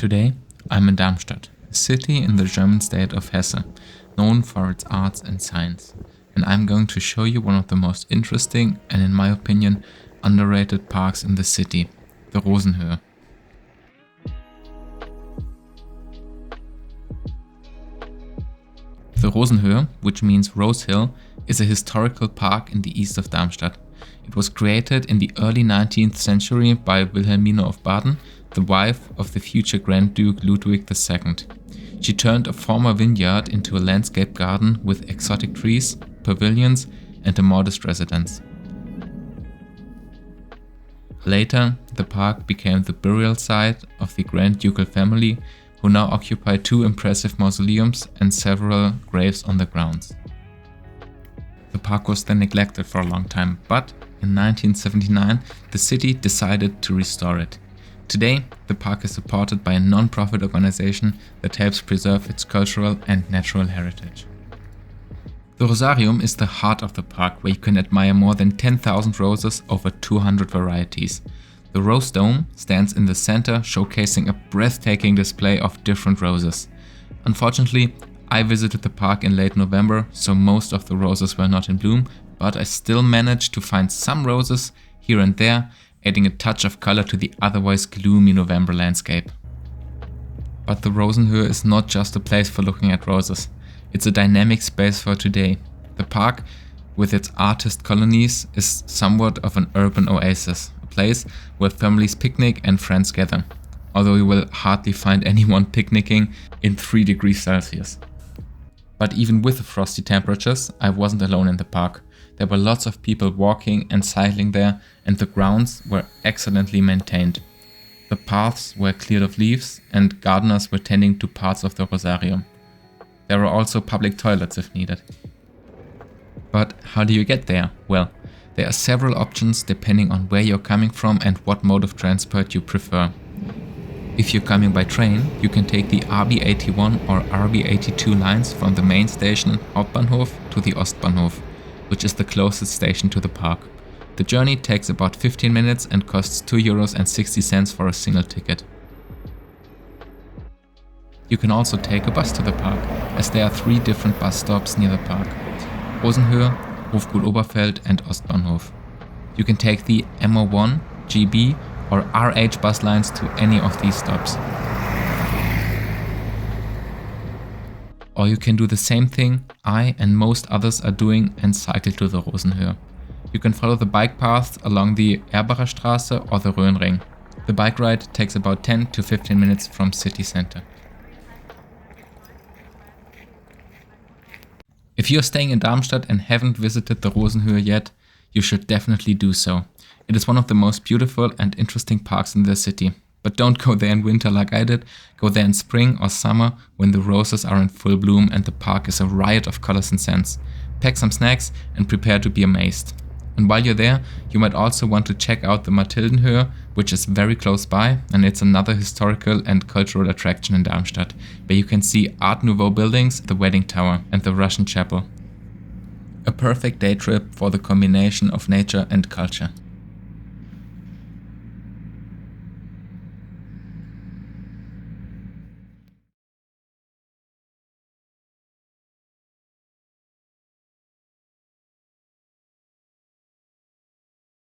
Today, I'm in Darmstadt, a city in the German state of Hesse, known for its arts and science. And I'm going to show you one of the most interesting and, in my opinion, underrated parks in the city, the Rosenhöhe. The Rosenhöhe, which means Rose Hill, is a historical park in the east of Darmstadt. It was created in the early 19th century by Wilhelmine of Baden, the wife of the future Grand Duke Ludwig II. She turned a former vineyard into a landscape garden with exotic trees, pavilions, and a modest residence. Later, the park became the burial site of the Grand Ducal family, who now occupy two impressive mausoleums and several graves on the grounds. The park was then neglected for a long time, but in 1979 the city decided to restore it. Today, the park is supported by a non-profit organization that helps preserve its cultural and natural heritage. The Rosarium is the heart of the park, where you can admire more than 10,000 roses over 200 varieties. The Rose Dome stands in the center, showcasing a breathtaking display of different roses. Unfortunately, I visited the park in late November, so most of the roses were not in bloom, but I still managed to find some roses here and there, adding a touch of color to the otherwise gloomy November landscape. But the Rosenhöhe is not just a place for looking at roses. It's a dynamic space for today. The park, with its artist colonies, is somewhat of an urban oasis, a place where families picnic and friends gather, although you will hardly find anyone picnicking in 3 degrees Celsius. But even with the frosty temperatures, I wasn't alone in the park. There were lots of people walking and cycling there, and the grounds were excellently maintained. The paths were cleared of leaves, and gardeners were tending to parts of the Rosarium. There were also public toilets if needed. But how do you get there? Well, there are several options depending on where you're coming from and what mode of transport you prefer. If you're coming by train, you can take the RB81 or RB82 lines from the main station Hauptbahnhof to the Ostbahnhof, which is the closest station to the park. The journey takes about 15 minutes and costs €2.60 for a single ticket. You can also take a bus to the park, as there are 3 different bus stops near the park: Rosenhöhe, Hofgut-Oberfeld and Ostbahnhof. You can take the MO1, GB or RH bus lines to any of these stops. Or you can do the same thing I and most others are doing and cycle to the Rosenhöhe. You can follow the bike paths along the Erbacher Straße or the Röhnring. The bike ride takes about 10 to 15 minutes from city center. If you're staying in Darmstadt and haven't visited the Rosenhöhe yet, you should definitely do so. It is one of the most beautiful and interesting parks in the city. But don't go there in winter like I did. Go there in spring or summer when the roses are in full bloom and the park is a riot of colors and scents. Pack some snacks and prepare to be amazed. And while you're there, you might also want to check out the Mathildenhöhe, which is very close by, and it's another historical and cultural attraction in Darmstadt, where you can see Art Nouveau buildings, the Wedding Tower and the Russian Chapel. A perfect day trip for the combination of nature and culture.